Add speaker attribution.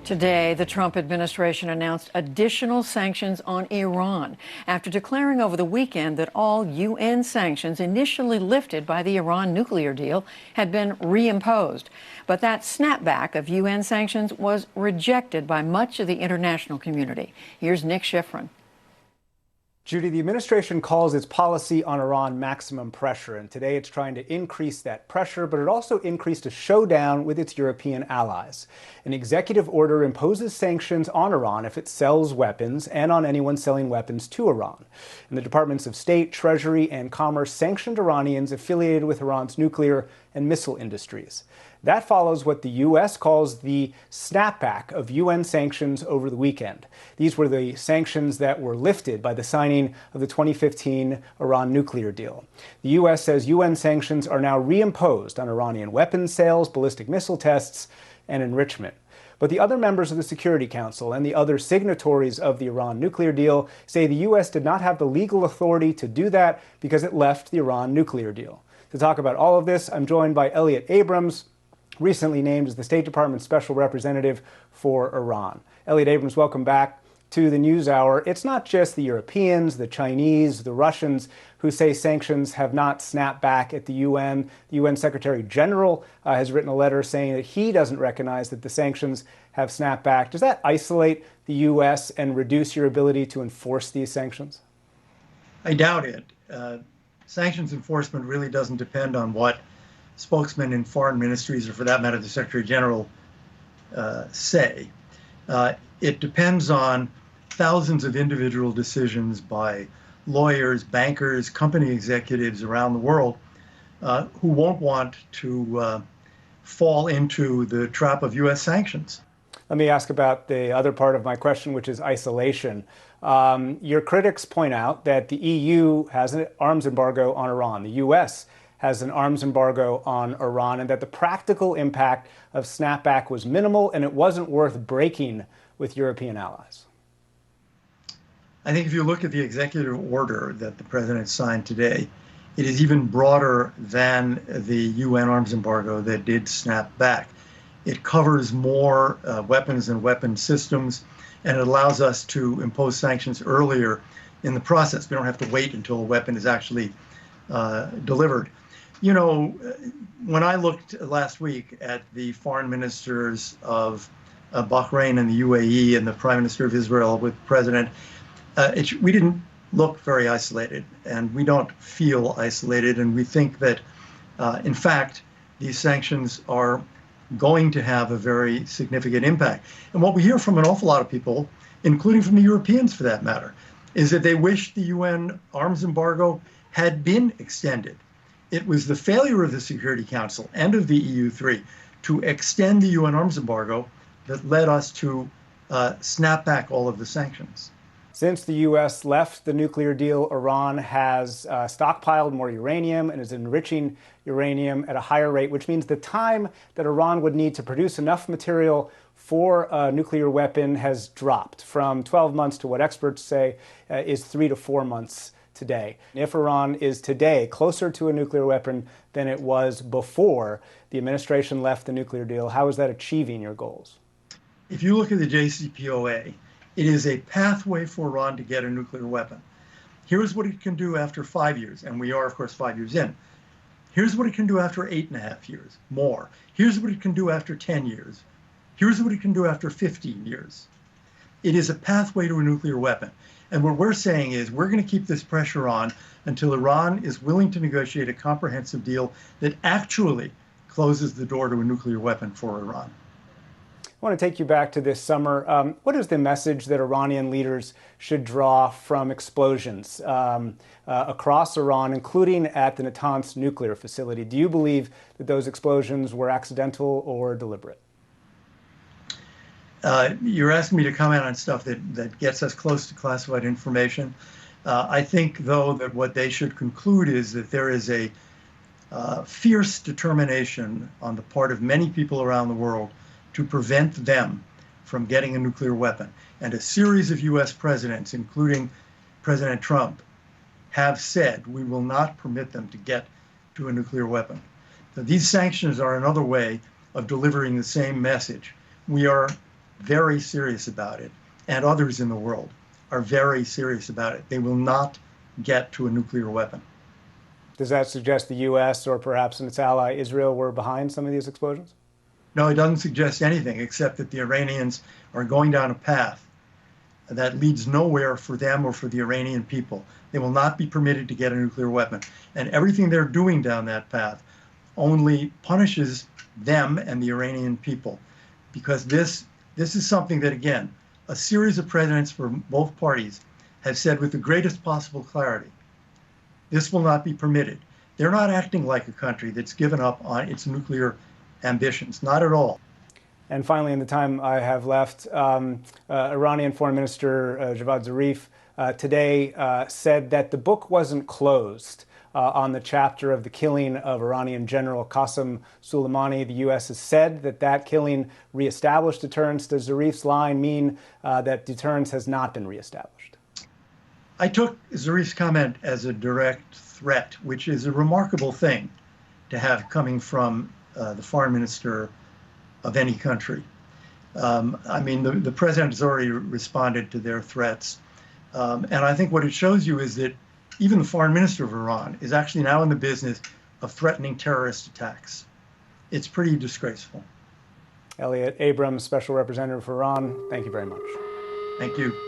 Speaker 1: Today, the Trump administration announced additional sanctions on Iran after declaring over the weekend that all UN sanctions initially lifted by the Iran nuclear deal had been reimposed. But that snapback of UN sanctions was rejected by much of the international community. Here's Nick Schifrin.
Speaker 2: Judy, the administration calls its policy on Iran maximum pressure, and today it's trying to increase that pressure, but it also increased a showdown with its European allies. An executive order imposes sanctions on Iran if it sells weapons and on anyone selling weapons to Iran. And the Departments of State, Treasury, and Commerce sanctioned Iranians affiliated with Iran's nuclear and missile industries. That follows what the U.S. calls the snapback of UN sanctions over the weekend. These were the sanctions that were lifted by the signing of the 2015 Iran nuclear deal. The U.S. says UN sanctions are now reimposed on Iranian weapons sales, ballistic missile tests, and enrichment. But the other members of the Security Council and the other signatories of the Iran nuclear deal say the U.S. did not have the legal authority to do that because it left the Iran nuclear deal. To talk about all of this, I'm joined by Elliot Abrams, recently named as the State Department's Special Representative for Iran. Elliot Abrams, welcome back to the NewsHour. It's not just the Europeans, the Chinese, the Russians who say sanctions have not snapped back at the UN. The UN Secretary General has written a letter saying that he doesn't recognize that the sanctions have snapped back. Does that isolate the U.S. and reduce your ability to enforce these sanctions?
Speaker 3: I doubt it. Sanctions enforcement really doesn't depend on what spokesmen in foreign ministries, or for that matter, the Secretary General, say. It depends on thousands of individual decisions by lawyers, bankers, company executives around the world who won't want to fall into the trap of U.S. sanctions.
Speaker 2: Let me ask about the other part of my question, which is isolation. Your critics point out that the EU has an arms embargo on Iran. The U.S. has an arms embargo on Iran, and that the practical impact of snapback was minimal and it wasn't worth breaking with European allies.
Speaker 3: I think if you look at the executive order that the president signed today, it is even broader than the UN arms embargo that did snap back. It covers more weapons and weapon systems, and it allows us to impose sanctions earlier in the process. We don't have to wait until a weapon is actually delivered. You know, when I looked last week at the foreign ministers of Bahrain and the UAE and the Prime Minister of Israel with the President, we didn't look very isolated, and we don't feel isolated, and we think that, in fact, these sanctions are going to have a very significant impact. And what we hear from an awful lot of people, including from the Europeans for that matter, is that they wish the UN arms embargo had been extended. It was the failure of the Security Council and of the EU3 to extend the UN arms embargo that led us to snap back all of the sanctions.
Speaker 2: Since the U.S. left the nuclear deal, Iran has stockpiled more uranium and is enriching uranium at a higher rate, which means the time that Iran would need to produce enough material for a nuclear weapon has dropped from 12 months to what experts say is 3 to 4 months today. If Iran is today closer to a nuclear weapon than it was before the administration left the nuclear deal, how is that achieving your goals?
Speaker 3: If you look at the JCPOA, it is a pathway for Iran to get a nuclear weapon. Here's what it can do after 5 years, and we are, of course, 5 years in. Here's what it can do after 8.5 years, more. Here's what it can do after 10 years. Here's what it can do after 15 years. It is a pathway to a nuclear weapon. And what we're saying is we're going to keep this pressure on until Iran is willing to negotiate a comprehensive deal that actually closes the door to a nuclear weapon for Iran.
Speaker 2: I want to take you back to this summer. What is the message that Iranian leaders should draw from explosions across Iran, including at the Natanz nuclear facility? Do you believe that those explosions were accidental or deliberate?
Speaker 3: You're asking me to comment on stuff that gets us close to classified information. I think, though, that what they should conclude is that there is a fierce determination on the part of many people around the world to prevent them from getting a nuclear weapon. And a series of U.S. presidents, including President Trump, have said we will not permit them to get to a nuclear weapon. So these sanctions are another way of delivering the same message. We are very serious about it, and others in the world are very serious about it. They will not get to a nuclear weapon.
Speaker 2: Does that suggest the U.S. or perhaps its ally Israel were behind some of these explosions?
Speaker 3: No, it doesn't suggest anything except that the Iranians are going down a path that leads nowhere for them or for the Iranian people. They will not be permitted to get a nuclear weapon. And everything they're doing down that path only punishes them and the Iranian people. Because this is something that, again, a series of presidents from both parties have said with the greatest possible clarity. This will not be permitted. They're not acting like a country that's given up on its nuclear ambitions, not at all.
Speaker 2: And finally, in the time I have left, Iranian Foreign Minister Javad Zarif today said that the book wasn't closed on the chapter of the killing of Iranian General Qasem Soleimani. The U.S. has said that that killing reestablished deterrence. Does Zarif's line mean that deterrence has not been reestablished?
Speaker 3: I took Zarif's comment as a direct threat, which is a remarkable thing to have coming from the foreign minister of any country. I mean, the president has already responded to their threats. And I think what it shows you is that even the foreign minister of Iran is actually now in the business of threatening terrorist attacks. It's pretty disgraceful.
Speaker 2: Elliot Abrams, Special Representative for Iran, thank you very much.
Speaker 3: Thank you.